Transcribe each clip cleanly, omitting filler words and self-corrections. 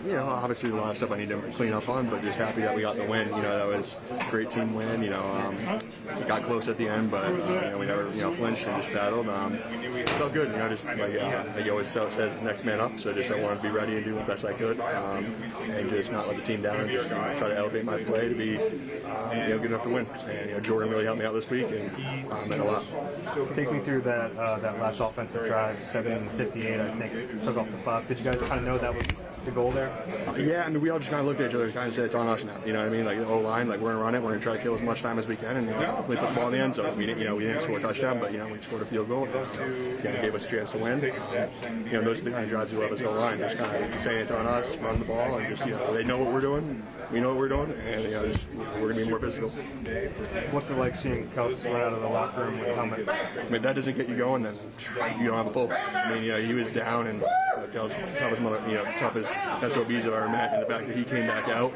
You know, obviously a lot of stuff I need to clean up on, but just happy that we got the win. You know, that was a great team win. You know, we got close at the end, but you know, we never flinched and just battled. Felt good. You know, just like you always says, next man up. So just I wanted to be ready and do the best I could, and just not let the team down and just try to elevate my play to be good enough to win. And you know, Jordan really helped me out this week and meant a lot. Take me through that last offensive drive, 7:58, I think, took off the clock. Did you guys kind of know that was the goal there? Yeah, I mean, we all just kind of looked at each other and kind of said it's on us now. You know what I mean? Like the O-line, like we're gonna run it. We're gonna try to kill as much time as we can, and hopefully put the ball in the end zone. We didn't score a touchdown, but we scored a field goal. It gave us a chance to win. Those are the kind of drives we love as O-line. Just kind of saying it's on us, run the ball, and just they know what we're doing. We know what we're doing, and we're gonna be more physical. What's it like seeing Kelce run out of the locker room with a helmet? I mean, that doesn't get you going, then you don't have a pulse. I mean, he was down, and Kelce, toughest SOBs I've ever met, and the fact that he came back out,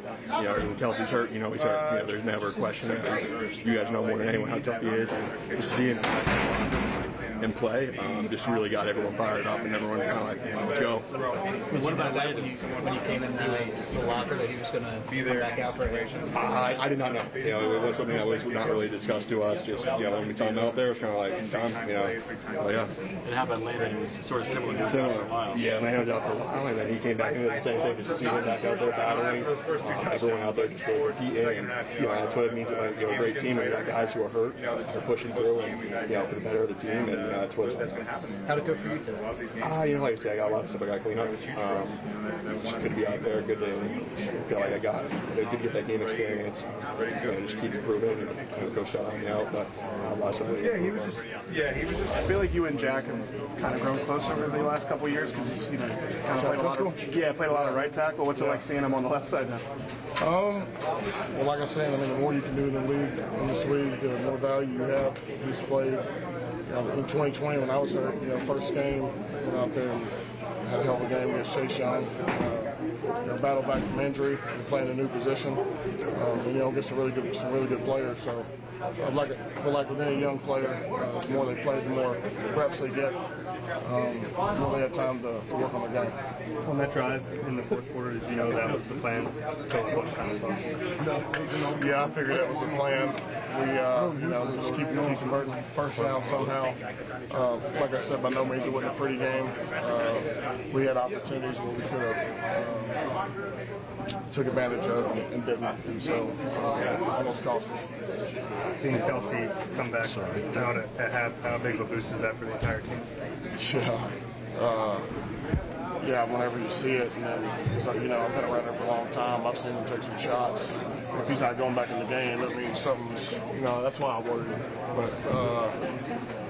Kelce's hurt, he's hurt. There's never a question. You guys know more than anyone how tough he is, and just seeing him play just really got everyone fired up, and everyone's kind of like, let's go. What about that when you came in the locker that he was going to come back out for a I did not know. It was something that was not really discussed to us. Just when we saw him out there, it was kind of like, it's done. Oh yeah. It happened later. It was sort of similar. For a while. Yeah, and I was out for a while, and then he came back and did the same thing. Just to see him back out there battling, everyone out there just really competing, and that's what it means. You're a great team, and you got guys who are hurt, are pushing through, and for the better of the team, and that's what's going to happen. How'd it go for you today? Like I said, I got a lot of stuff I got to clean up. Just good to be out there. Good to feel like I got good to get that game experience. Just keep improving and coach helped me out. But a lot of stuff. He was just. I feel like you and Jack have kind of grown closer over the last couple of years because he's kind of played a lot of right tackle. What's it like seeing him on the left side now? Well, like I said, the more you can do in this league, the more value you have. He's played. In 2020, when I was hurt, first game, went out there and had a hell of a game against Chase Young. Battled back from injury and playing a new position. Against some really good players. So I'd like with any young player, the more they play, the more reps they get. The more they have time to work on the game. On that drive in the fourth quarter, did you know that was the plan? Take as much time as possible. Yeah, I figured that was the plan. We just keep converting first down somehow. Like I said, by no means it wasn't a pretty game. We had opportunities where we could have took advantage of and didn't, and so almost cost us. Seeing Kelce come back down at half, how big of a boost is that for the entire team? Yeah, whenever you see it, and then I've been around there for a long time. I've seen him take some shots. If he's not going back in the game, that means something's. That's why I worried him. But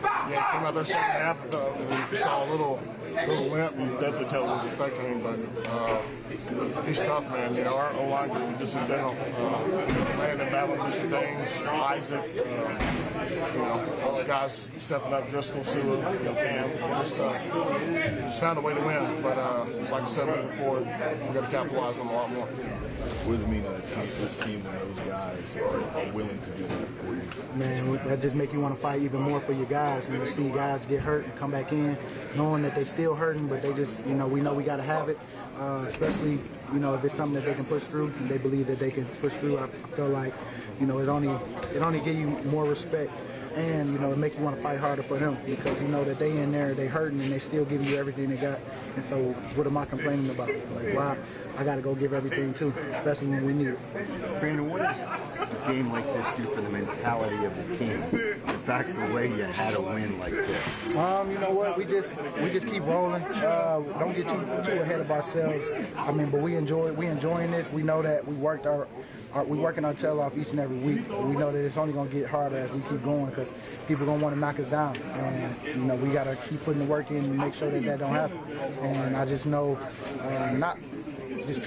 came out there second half. We saw a little limp. You definitely tell it was affecting him, but he's tough, man. Our O-line group just in general. Landon battling some things. Isaac. All the guys stepping up. Drisoll, Sewell, Cam. Just found a way to win. But like I said before, we got to capitalize on a lot more. What does it mean that this team and those guys are willing to do that for you? Man, that just make you want to fight even more for your guys. When you see guys get hurt and come back in, knowing that they still hurting, but they just, we know we got to have it. Especially, if it's something that they can push through, and they believe that they can push through. I feel like, it only give you more respect. And, it make you want to fight harder for them because you know that they in there, they hurting, and they still giving you everything they got. And so what am I complaining about? Like, why? I got to go give everything, too, especially when we need it. Brandon, what does a game like this do for the mentality of the team? The fact the way you had a win like this? You know what? We just keep rolling. Don't get too ahead of ourselves. But we enjoying this. We know that we working our tail off each and every week. We know that it's only going to get harder as we keep going because people are going to want to knock us down. And, we got to keep putting the work in and make sure that don't happen. And I just know just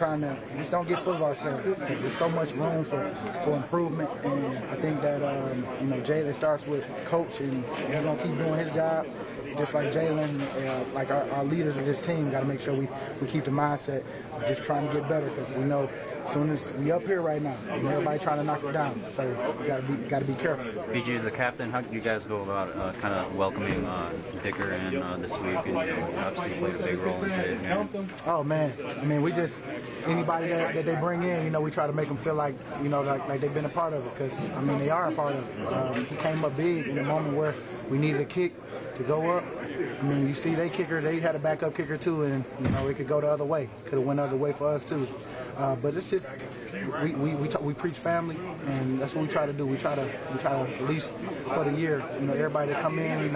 don't get full of ourselves. There's so much room for improvement. And I think that, Jalen starts with coach and he's going to keep doing his job. just like Jalen, like our leaders of this team, got to make sure we keep the mindset of just trying to get better, because we know as soon as we up here right now, and everybody trying to knock us down, so we got to be careful. BG, as a captain, how do you guys go about kind of welcoming Dicker in this week, and obviously played a big role in today's game? Oh man, I mean, we just anybody that they bring in, we try to make them feel like like they've been a part of it, because I mean they are a part of it. He came up big in a moment where we needed a kick to go up. I mean, you see, they kicker, they had a backup kicker too, and it could go the other way. Could have went the other way for us too. But it's just we preach family, and that's what we try to do. We try to at least for the year, everybody that come in,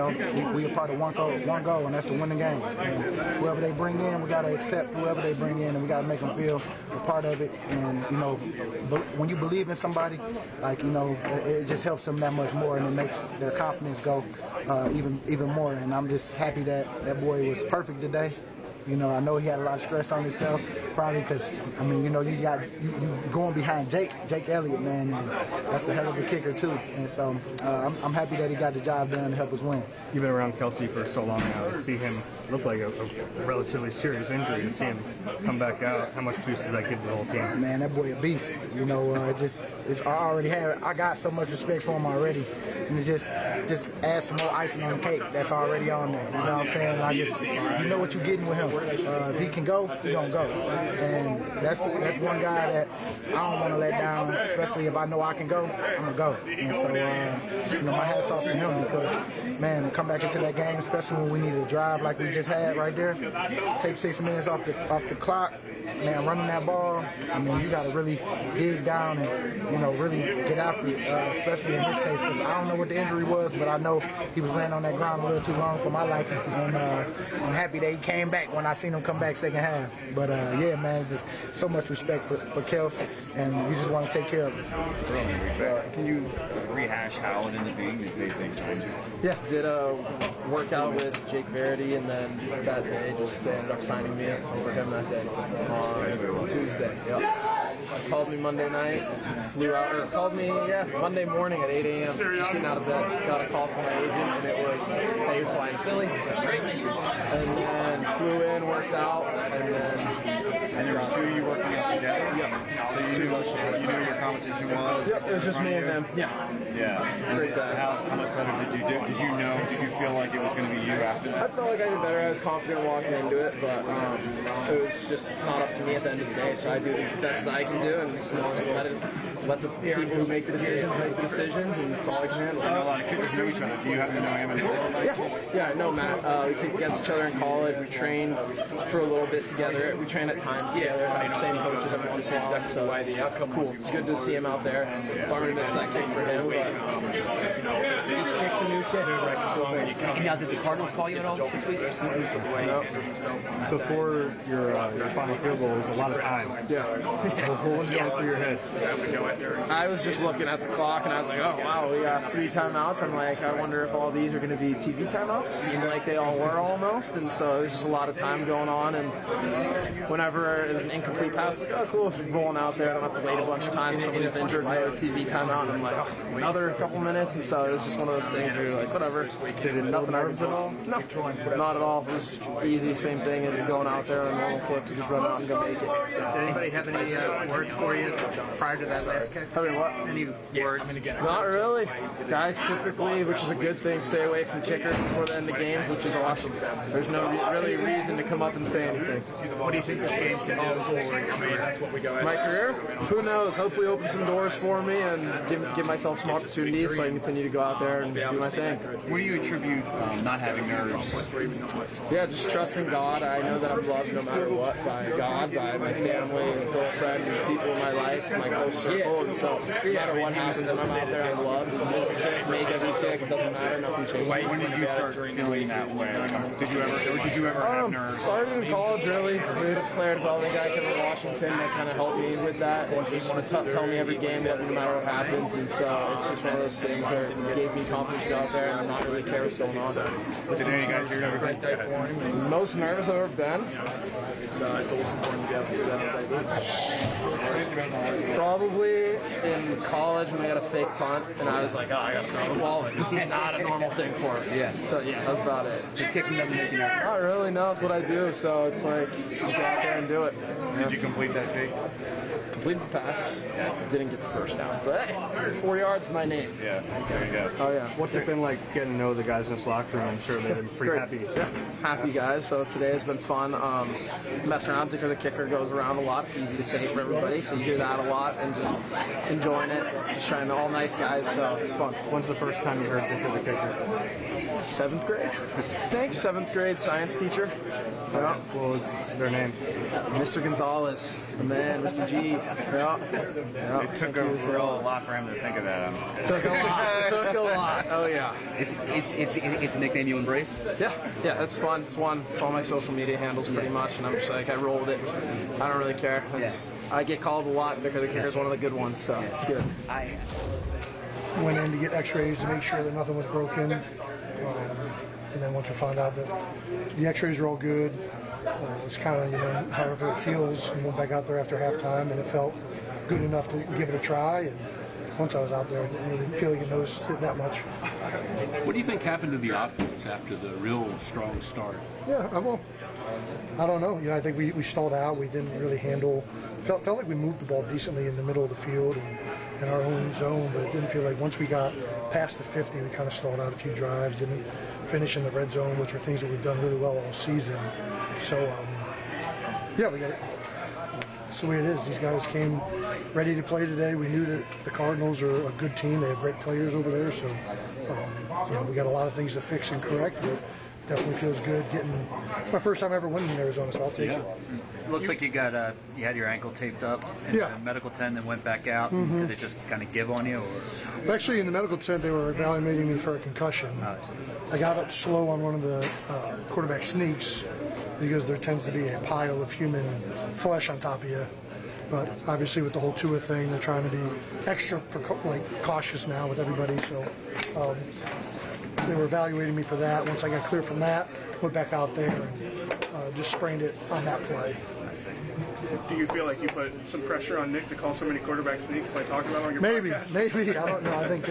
we a part of one goal, and that's to win the game. And whoever they bring in, we gotta accept whoever they bring in, and we gotta make them feel a part of it. And when you believe in somebody, it just helps them that much more, and it makes their confidence go even more. And I'm just happy that boy was perfect today. I know he had a lot of stress on himself, probably because, I mean, you going behind Jake Elliott, man, and that's a hell of a kicker too. And so I'm happy that he got the job done to help us win. You've been around Kelce for so long now. To see him look like a relatively serious injury, to see him come back out, how much juice does that give the whole team? Man, that boy a beast. I got so much respect for him already, and it just add some more icing on the cake that's already on there. You know what I'm saying? You know what you're getting with him. If he can go, he's gonna go, and that's one guy that I don't want to let down, especially if I know I can go. I'm gonna go, and so my hats off to him, because man, to come back into that game, especially when we need a drive like we just had right there, take 6 minutes off the clock. Man, running that ball, I mean, you got to really dig down and, really get after it, especially in this case, because I don't know what the injury was, but I know he was laying on that ground a little too long for my liking, and I'm happy that he came back when I seen him come back second half. But, yeah, man, it's just so much respect for Kelce, and we just want to take care of him. Can you rehash how it ended up being they signed you? Yeah, did a workout with Jake Verity, and then that day they ended up signing me over him that day on Tuesday. Yep. Called me Monday night, flew out, or called me, Monday morning at 8 a.m. Just getting out of bed. Got a call from my agent, and it was, hey, you're flying to Philly. I said, great. And then flew in, worked out, and then... And there was two of you working out together? Yep. So you knew what your competition was? Yep, it was just me and them. Yeah. And how much better did you do? Did you know, did you feel like it was going to be you after that? I felt like I did better. I was confident walking into it, but it was just, it's not up to me at the end of the day, so I do the best I can do, and it's let the people who make the decisions, and it's all I can handle. I know a lot of kickers know each other. Do you happen to know him as well? Yeah, I know Matt. We kicked against each other in college. We trained for a little bit together. We trained at times together. Had the same coaches every once in a while, so it's cool. It's good to see him out there. Bummer to miss that kick for him, but each kick's a new kick. And now, did the Cardinals call you at all this week? No. Before your final field goal, there's a lot of time. Yeah. What was going through your head? I was just looking at the clock, and I was like, oh, wow, we got 3 timeouts. I'm like, I wonder if all these are going to be TV timeouts. Seemed like they all were almost, and so there's just a lot of time going on, and whenever it was an incomplete pass, like, oh, cool, if you're rolling out there, I don't have to wait a bunch of times, somebody's injured, another TV timeout, and I'm like, oh, another couple minutes, and so it was just one of those things where you're like, whatever. Did it Nothing nerves at all? No, not at all. It was easy, same thing as going out there on a normal kick to just run out and go make it. So. Did anybody have any words for you prior to that last kick? I mean, what? Any words? Not really. Guys typically, which is a good thing, stay away from kickers before the end of games, which is awesome. There's no really reason to come up and say anything. What do you think this game can do for My career? Who knows? Hopefully open some doors for me and give myself some opportunities so I can continue to go out there and do my thing. What do you attribute not having nerves? Yeah, just trusting God. I know that I'm loved no matter what by God, by my family, and girlfriend, and people in my life, my close circle. And so no matter what happens, if I'm out there, I'm loved. Miss a kick, make every kick, it doesn't matter, nothing changes. When did you start feeling that way? Did you ever have nerves? Started in college early. We had a player development guy, Kevin Washington, that kind of helped me with that and just would tell me every game, let me no matter what happens. And so it's just one of those things where it gave me confidence to go out there and not really care what's going on. Did any guys hear everything? Most nervous I've ever been. It's always important to be able to do that. Probably in college when we had a fake punt, and I was like, oh, I got to throw the ball. This is not a normal thing for me. Yeah. So, yeah, that's about it. So kicking doesn't make you nervous. Not really, no, it's what I do. So it's like, just go out there and do it. Did you complete that fake? Completed the pass. Didn't get the first down. But hey, 4 yards is my name. Yeah, there you go. Oh, yeah. What's it been like getting to know the guys in this locker room? I'm sure they've been pretty Great. happy. Yeah, happy guys. So today has been fun. Messing around. Dicker the kicker goes around a lot. It's easy to say for everybody, so you hear that a lot and just enjoying it. Just trying to all nice guys, so it's fun. When's the first time you heard Dicker the kicker? 7th grade. Thanks, 7th grade science teacher. Yeah. What was their name? Mr. Gonzalez, the man, Mr. G. Yeah. It took a lot for him to think of that. Took a lot. Took a lot. Oh yeah. It's a nickname you embrace? Yeah, that's fun. It's one. It's all my social media handles pretty much, and I'm just like, I roll with it. I don't really care. I get called a lot because the kicker's one of the good ones, so it's good. Went in to get x-rays to make sure that nothing was broken. And then once we found out that the x-rays were all good, it's kind of, however it feels. And went back out there after halftime, and it felt good enough to give it a try. And once I was out there, I didn't really feel like I noticed it that much. What do you think happened to the offense after the real strong start? Yeah, I don't know. I think we stalled out. We didn't really handle. Felt like we moved the ball decently in the middle of the field and in our own zone, but it didn't feel like once we got past the 50, we kind of stalled out a few drives. Didn't finish in the red zone, which are things that we've done really well all season. So, we got it. That's the way it is. These guys came ready to play today. We knew that the Cardinals are a good team. They have great players over there. So, we got a lot of things to fix and correct, but definitely feels good getting. It's my first time ever winning in Arizona, so I'll take it. Looks like you had your ankle taped up in the medical tent and went back out. Mm-hmm. Did it just kind of give on you? Or? Actually, in the medical tent, they were evaluating me for a concussion. I got up slow on one of the quarterback sneaks because there tends to be a pile of human flesh on top of you. But obviously, with the whole Tua thing, they're trying to be extra cautious now with everybody. So they were evaluating me for that. Once I got clear from that, went back out there and just sprained it on that play. Do you feel like you put some pressure on Nick to call so many quarterback sneaks by talking about it on your podcast? Maybe. I don't know. I think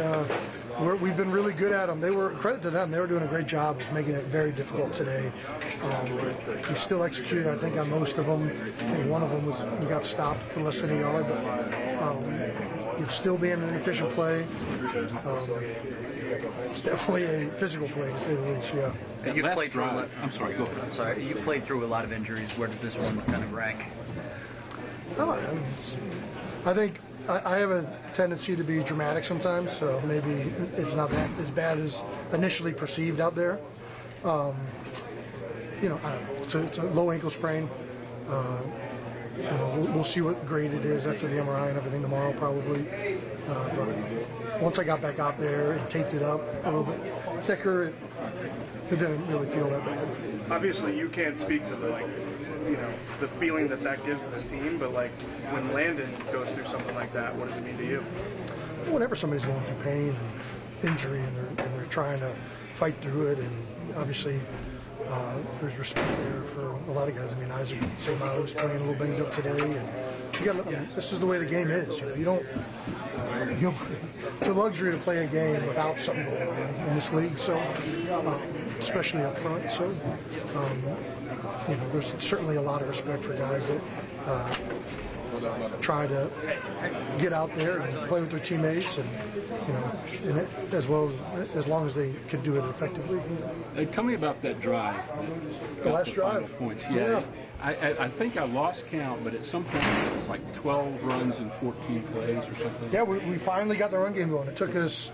we've been really good at them. Credit to them. They were doing a great job of making it very difficult today. We still executed, I think, on most of them. I think one of them we got stopped for less than a yard, but it's still being an efficient play. It's definitely a physical play, to say the least, yeah. And you played through. I'm sorry. Go ahead. Sorry. You played through a lot of injuries. Where does this one kind of rank? I think I have a tendency to be dramatic sometimes, so maybe it's not that as bad as initially perceived out there. I don't know. It's a low ankle sprain. We'll see what grade it is after the MRI and everything tomorrow, probably. But once I got back out there and taped it up a little bit thicker, it didn't really feel that bad. Obviously, you can't speak to the feeling that gives the team, but when Landon goes through something like that, what does it mean to you? Whenever somebody's going through pain and injury and they're trying to fight through it, and obviously there's respect there for a lot of guys. I mean, Isaac Seumalo was playing a little banged up today, and this is the way the game is. You don't. It's a luxury to play a game without something going on in this league. So, especially up front. So, there's certainly a lot of respect for guys that try to get out there and play with their teammates, and as long as they can do it effectively. Tell me about that drive. The last drive. Points. Yeah. I think I lost count, but at some point it was like 12 runs and 14 plays or something. Yeah, we finally got the run game going. It took us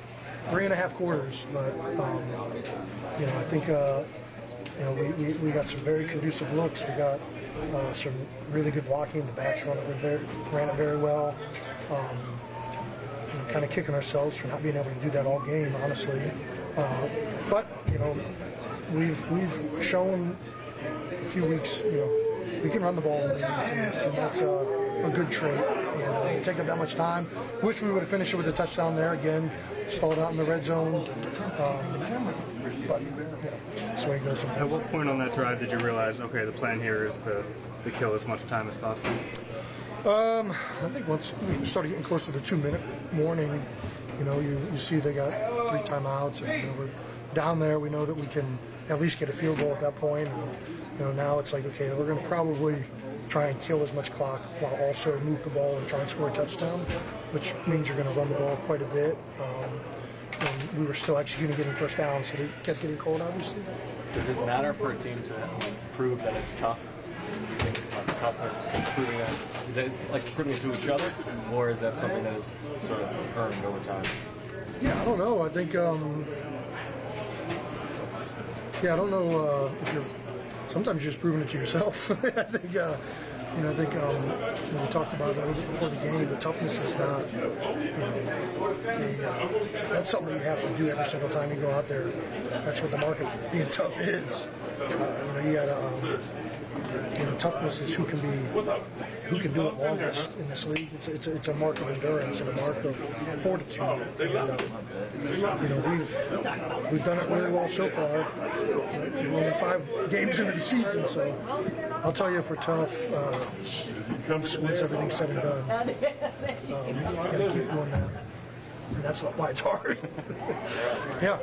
3.5 quarters, but I think we got some very conducive looks. We got some really good blocking. The backs ran it very well. Kind of kicking ourselves for not being able to do that all game, honestly. But we've shown a few weeks, we can run the ball, and that's a good trait. And take up that much time. Wish we would have finished it with a touchdown there again. Stalled out in the red zone. But that's the way it goes sometimes. At what point on that drive did you realize, okay, the plan here is to kill as much time as possible? I think once we started getting close to the 2-minute warning, you see they got 3 timeouts, and we're down there. We know that we can at least get a field goal at that point. And, now it's like, okay, we're going to probably try and kill as much clock while also move the ball and try and score a touchdown, which means you're going to run the ball quite a bit. And we were still executing, getting first down, so it kept getting cold, obviously. Does it matter for a team to prove that it's tough? Do you think toughness, proving that, is that like proving it to each other, or is that something that is sort of earned over time? Yeah, I don't know. I think, I don't know if you're. Sometimes you're just proving it to yourself. I think, we talked about it a little bit before the game, but toughness is not, that's something that you have to do every single time you go out there. That's what the mark of being tough is. You got toughness is who can do it longest in this league. It's a mark of endurance and a mark of fortitude. And, we've done it really well so far. We're only 5 games into the season, so I'll tell you, if we're tough, once everything's said and done, gotta keep doing that. And that's why it's hard. Yeah.